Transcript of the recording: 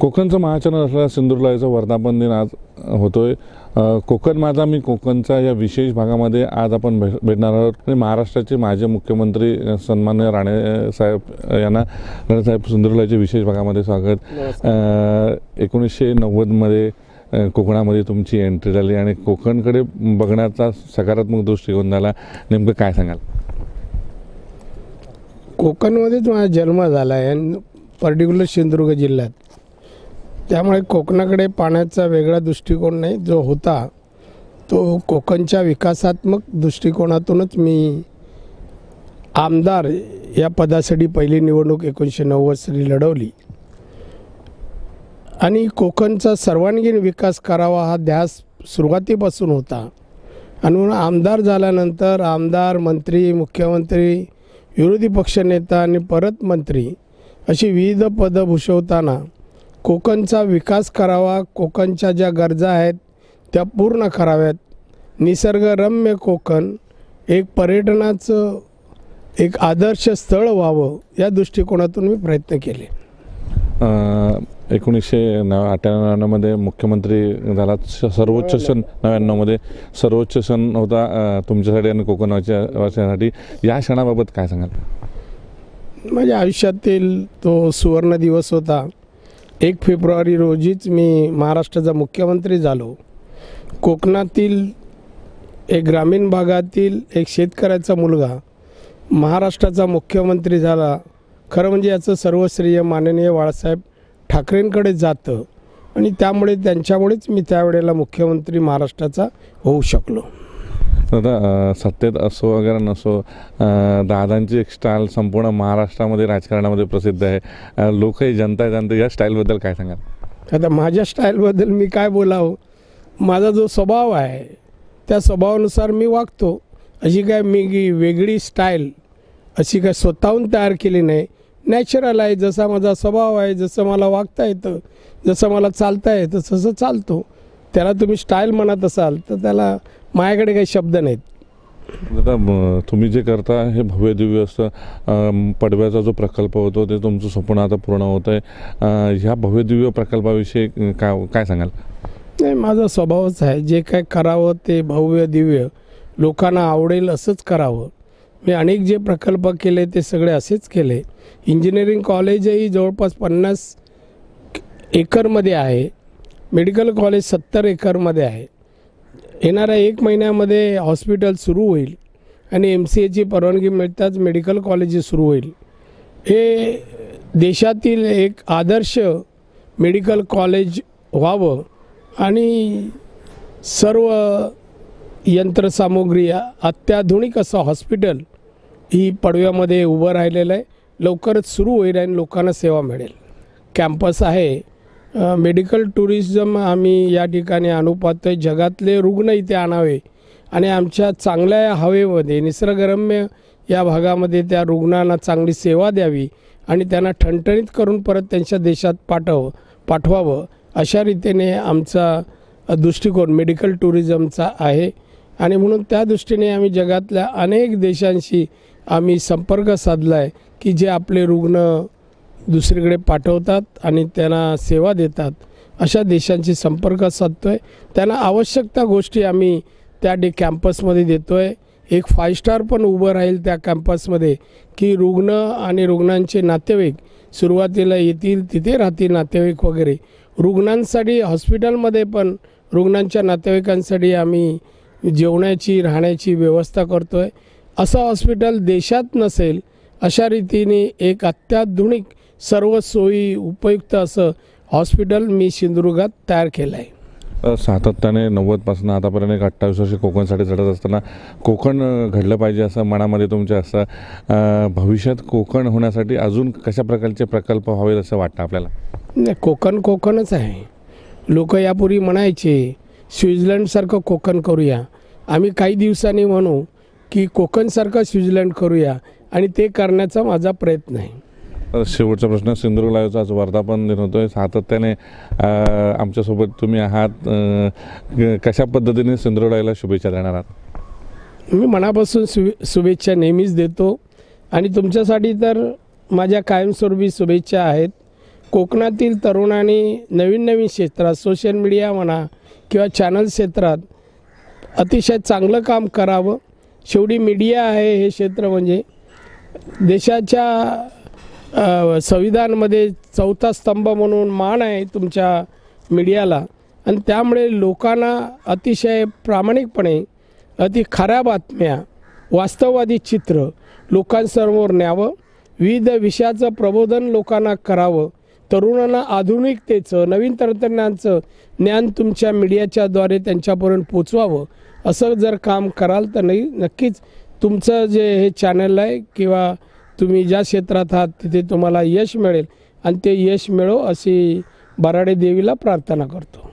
कोकणचं महाचरण असलेला सिंधुदुर्गाचा वर्धापन दिन आज होतोय। कोकण माझा मी कोकणच्या या विशेष भागामध्ये आज आपण भेटणार आहोत आणि महाराष्ट्राचे माजी मुख्यमंत्री सन्माननीय राणे साहेब यांना राणे साहेब सिंधुदुर्गाच्या विशेष भागामध्ये स्वागत। 1990 मध्ये कोकणामध्ये तुमची एंट्री झाली आणि कोकणकडे बघण्याचा सकारात्मक दृष्टिकोन झाला, नेमकं काय सांगाल? कोकणमध्येच माझा जन्म झाला आहे, पर्टिक्युलर सिंधुदुर्ग जिल्ह्यात, त्यामुळे कोकणाकडे पाण्याचा वेगळा दृष्टिकोन नाही जो होता तो कोकणच्या विकासात्मक दृष्टिकोनातूनच मी आमदार या पदासाठी पहिली निवडणूक 1990 साली लढवली आणि कोकणचा सर्वांगीण विकास करावा हा ध्यास सुरुवातीपासून होता। आणि म्हणून आमदार झाल्यानंतर आमदार, मंत्री, मुख्यमंत्री, विरोधी पक्षनेता आणि परत मंत्री अशी विविध पदं भूषवताना कोकणचा विकास करावा, कोकणच्या ज्या गरजा आहेत त्या पूर्ण कराव्यात, निसर्गरम्य कोकण एक पर्यटनाचं एक आदर्श स्थळ व्हावं या दृष्टिकोनातून मी प्रयत्न केले। 1998 मध्ये मुख्यमंत्री झाला, सर्वोच्च सण 99 मध्ये सर्वोच्च सण होता तुमच्यासाठी आणि कोकणासाठी। या क्षणाबाबत काय सांगाल? माझ्या आयुष्यातील तो सुवर्ण दिवस होता। 1 फेब्रुवारी रोजीच मी महाराष्ट्राचा मुख्यमंत्री झालो। कोकणातील एक ग्रामीण भागातील एक शेतकऱ्याचा मुलगा महाराष्ट्राचा मुख्यमंत्री झाला, खरं म्हणजे याचं सर्व श्रेय माननीय बाळासाहेब ठाकरेंकडे जातं आणि त्यामुळे त्यांच्यामुळेच मी त्यावेळेला मुख्यमंत्री महाराष्ट्राचा होऊ शकलो। दादा, सत्तेत असो वगैरे नसो, दादांची एक स्टाईल संपूर्ण महाराष्ट्रामध्ये राजकारणामध्ये प्रसिद्ध आहे। लोकही जनता या स्टाईलबद्दल काय सांगाल? आता माझ्या स्टाईलबद्दल मी काय बोलावं, माझा जो स्वभाव आहे त्या स्वभावानुसार मी वागतो। अशी काय मी वेगळी स्टाईल अशी काय स्वतःहून तयार केली नाही, नॅचरल आहे। जसा माझा स्वभाव आहे, जसं मला वागता येतं, जसं मला चालता येतं तसं चालतो। त्याला तुम्ही स्टाईल म्हणत असाल तर त्याला माझ्याकडे काही शब्द नाहीत। दादा, तुम्ही जे करता हे भव्य दिव्य असतं। पडव्याचा जो प्रकल्प होतो ते तुमचं स्वप्न आता पूर्ण होतं आहे। ह्या भव्य दिव्य प्रकल्पाविषयी काय सांगाल? नाही, माझा स्वभावच आहे, जे काय करावं ते भव्य दिव्य लोकांना आवडेल असंच करावं। मी अनेक जे प्रकल्प केले ते सगळे असेच केले। इंजिनिअरिंग कॉलेजही जवळपास 50 एकरमध्ये आहे, मेडिकल कॉलेज 70 एकरमध्ये आहे। येणाऱ्या 1 महिन्यामध्ये हॉस्पिटल सुरू होईल आणि MCAची परवानगी मिळताच मेडिकल कॉलेज सुरू होईल। हे देशातील एक आदर्श मेडिकल कॉलेज व्हावं आणि सर्व यंत्रसामुग्री अत्याधुनिक असं हॉस्पिटल ही पडव्यामध्ये उभं राहिलेलं आहे, लवकरच सुरू होईल आणि लोकांना सेवा मिळेल। कॅम्पस आहे, मेडिकल टुरिझम आम्ही या ठिकाणी आणू पाहतोय। जगातले रुग्ण इथे आणावे आणि आमच्या चांगल्या हवेमध्ये निसर्गरम्य या भागामध्ये त्या रुग्णांना चांगली सेवा द्यावी आणि त्यांना ठणठणीत करून परत त्यांच्या देशात पाठवावं अशा रीतीने आमचा दृष्टिकोन मेडिकल टुरिझमचा आहे। आणि म्हणून त्या दृष्टीने आम्ही जगातल्या अनेक देशांशी आम्ही संपर्क साधला आहे की जे आपले रुग्ण दुसरीकडे पाठवतात आणि त्यांना सेवा देतात, अशा देशांशी संपर्क साधतो आहे। त्यांना आवश्यक त्या गोष्टी आम्ही त्या कॅम्पसमध्ये देतो आहे। एक 5 स्टार पण उभं राहील त्या कॅम्पसमध्ये की रुग्ण आणि रुग्णांचे नातेवाईक सुरुवातीला येतील, तिथे राहतील नातेवाईक वगैरे। रुग्णांसाठी हॉस्पिटलमध्ये पण रुग्णांच्या नातेवाईकांसाठी आम्ही जेवणाची राहण्याची व्यवस्था करतो आहे। असं हॉस्पिटल देशात नसेल अशा रीतीने एक अत्याधुनिक सर्व सोयी उपयुक्त असं हॉस्पिटल मी सिंधुदुर्गात तयार केलं आहे। सातत्याने 90 पासून आतापर्यंत 28 वर्ष कोकणसाठी झटत असताना कोकण घडलं पाहिजे असं मनामध्ये तुमच्या असं, भविष्यात कोकण होण्यासाठी अजून कशा प्रकारचे प्रकल्प व्हावेत असं वाटतं आपल्याला? नाही, कोकण कोकणच आहे। लोक यापूर्वी म्हणायचे स्वित्झर्लंडसारखं कोकण करूया, आम्ही काही दिवसांनी म्हणू की कोकणसारखं स्वित्झर्लंड करूया आणि ते करण्याचा माझा प्रयत्न आहे। शेवटचा प्रश्न, सिंधुदुर्गाचा आज वर्धापन दिन होतोय, सातत्याने आमच्यासोबत तुम्ही आहात, कशा पद्धतीने सिंधुदुर्गाला शुभेच्छा देणार आहात? मी मनापासून शुभेच्छा नेहमीच देतो आणि तुमच्यासाठी तर माझ्या कायमस्वरूपी शुभेच्छा आहेत। कोकणातील तरुणांनी नवीन नवीन क्षेत्रात सोशल मीडिया म्हणा किंवा चॅनल क्षेत्रात अतिशय चांगलं काम करावं. शेवटी मीडिया आहे हे क्षेत्र म्हणजे देशाच्या संविधानामध्ये चौथा स्तंभ म्हणून मान आहे तुमच्या मीडियाला. आणि त्यामुळे लोकांना अतिशय प्रामाणिकपणे अति खऱ्या बातम्या वास्तववादी चित्र लोकांसमोर न्यावं. विविध विषयाचं प्रबोधन लोकांना करावं. तरुणांना आधुनिकतेचं नवीन तंत्रज्ञानाचं ज्ञान तुमच्या मीडियाच्याद्वारे त्यांच्यापर्यंत पोचवावं. असं जर काम कराल तर नक्कीच तुमचं जे हे चॅनल आहे किंवा तुम्ही ज्या क्षेत्रात आहात तिथे तुम्हाला यश मिळेल आणि ते यश मिळो अशी बराडे देवीला प्रार्थना करतो.